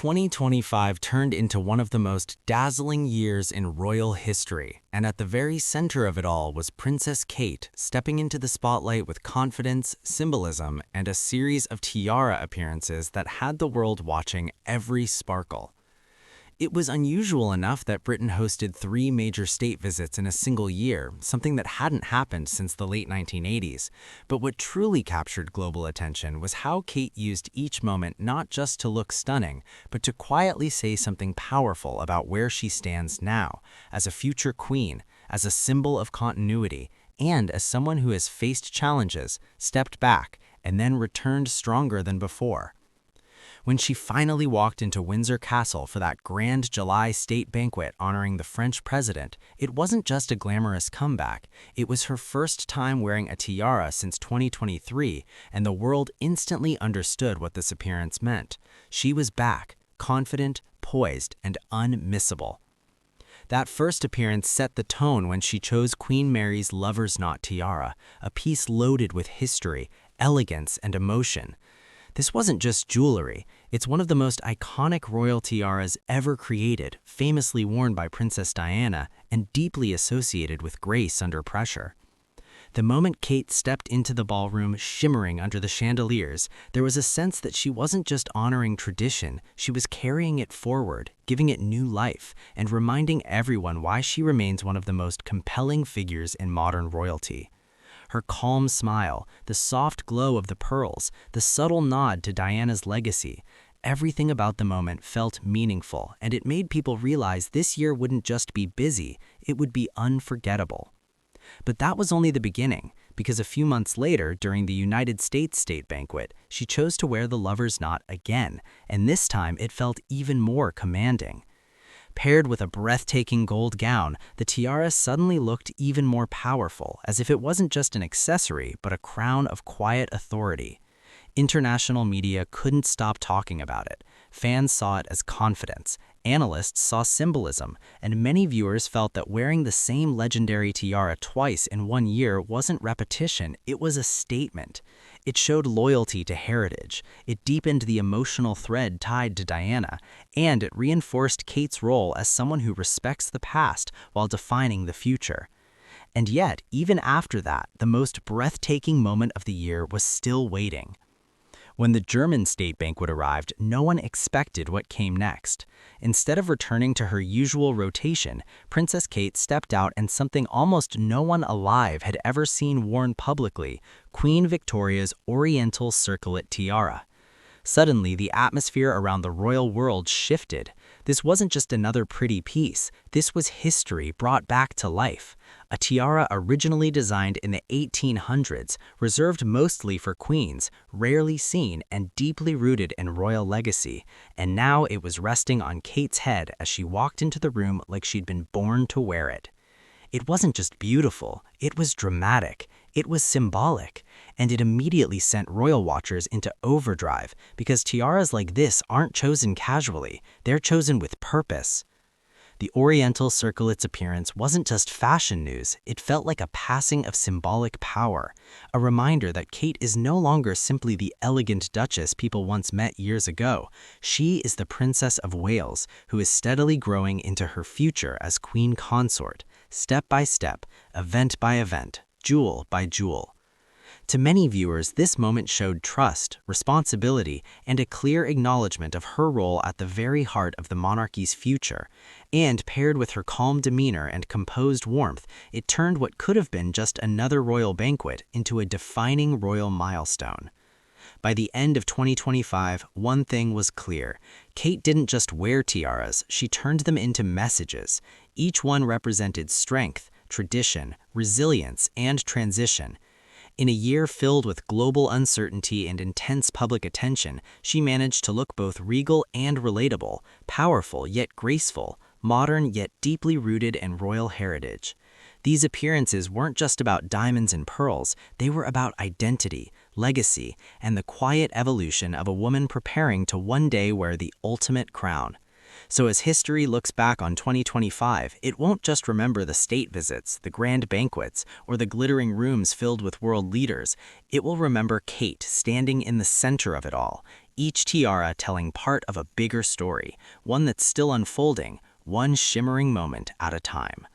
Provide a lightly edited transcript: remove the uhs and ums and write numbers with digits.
2025 turned into one of the most dazzling years in royal history, and at the very center of it all was Princess Kate stepping into the spotlight with confidence, symbolism, and a series of tiara appearances that had the world watching every sparkle. It was unusual enough that Britain hosted 3 major state visits in a single year, something that hadn't happened since the late 1980s. But what truly captured global attention was how Kate used each moment not just to look stunning, but to quietly say something powerful about where she stands now, as a future queen, as a symbol of continuity, and as someone who has faced challenges, stepped back, and then returned stronger than before. When she finally walked into Windsor Castle for that grand July state banquet honoring the French president, it wasn't just a glamorous comeback. It was her first time wearing a tiara since 2023, and the world instantly understood what this appearance meant. She was back, confident, poised, and unmissable. That first appearance set the tone when she chose Queen Mary's Lover's Knot tiara, a piece loaded with history, elegance, and emotion. This wasn't just jewelry, it's one of the most iconic royal tiaras ever created, famously worn by Princess Diana and deeply associated with grace under pressure. The moment Kate stepped into the ballroom shimmering under the chandeliers, there was a sense that she wasn't just honoring tradition, she was carrying it forward, giving it new life, and reminding everyone why she remains one of the most compelling figures in modern royalty. Her calm smile, the soft glow of the pearls, the subtle nod to Diana's legacy, everything about the moment felt meaningful, and it made people realize this year wouldn't just be busy, it would be unforgettable. But that was only the beginning, because a few months later, during the United States state banquet, she chose to wear the Lover's Knot again, and this time it felt even more commanding. Paired with a breathtaking gold gown, the tiara suddenly looked even more powerful, as if it wasn't just an accessory, but a crown of quiet authority. International media couldn't stop talking about it. Fans saw it as confidence, analysts saw symbolism, and many viewers felt that wearing the same legendary tiara twice in one year wasn't repetition, it was a statement. It showed loyalty to heritage, it deepened the emotional thread tied to Diana, and it reinforced Kate's role as someone who respects the past while defining the future. And yet, even after that, the most breathtaking moment of the year was still waiting. When the German state banquet arrived, no one expected what came next. Instead of returning to her usual rotation, Princess Kate stepped out in something almost no one alive had ever seen worn publicly, Queen Victoria's Oriental Circlet tiara. Suddenly, the atmosphere around the royal world shifted. This wasn't just another pretty piece, this was history brought back to life. A tiara originally designed in the 1800s, reserved mostly for queens, rarely seen and deeply rooted in royal legacy, and now it was resting on Kate's head as she walked into the room like she'd been born to wear it. It wasn't just beautiful, it was dramatic, it was symbolic, and it immediately sent royal watchers into overdrive because tiaras like this aren't chosen casually, they're chosen with purpose. The Oriental Circlet's appearance wasn't just fashion news, it felt like a passing of symbolic power, a reminder that Kate is no longer simply the elegant duchess people once met years ago. She is the Princess of Wales, who is steadily growing into her future as queen consort, step by step, event by event, jewel by jewel. To many viewers, this moment showed trust, responsibility, and a clear acknowledgement of her role at the very heart of the monarchy's future. And paired with her calm demeanor and composed warmth, it turned what could have been just another royal banquet into a defining royal milestone. By the end of 2025, one thing was clear. Kate didn't just wear tiaras, she turned them into messages. Each one represented strength, tradition, resilience, and transition. In a year filled with global uncertainty and intense public attention, she managed to look both regal and relatable, powerful yet graceful, modern yet deeply rooted in royal heritage. These appearances weren't just about diamonds and pearls, they were about identity, legacy, and the quiet evolution of a woman preparing to one day wear the ultimate crown. So as history looks back on 2025, it won't just remember the state visits, the grand banquets, or the glittering rooms filled with world leaders. It will remember Kate standing in the center of it all. each tiara telling part of a bigger story, one that's still unfolding, one shimmering moment at a time.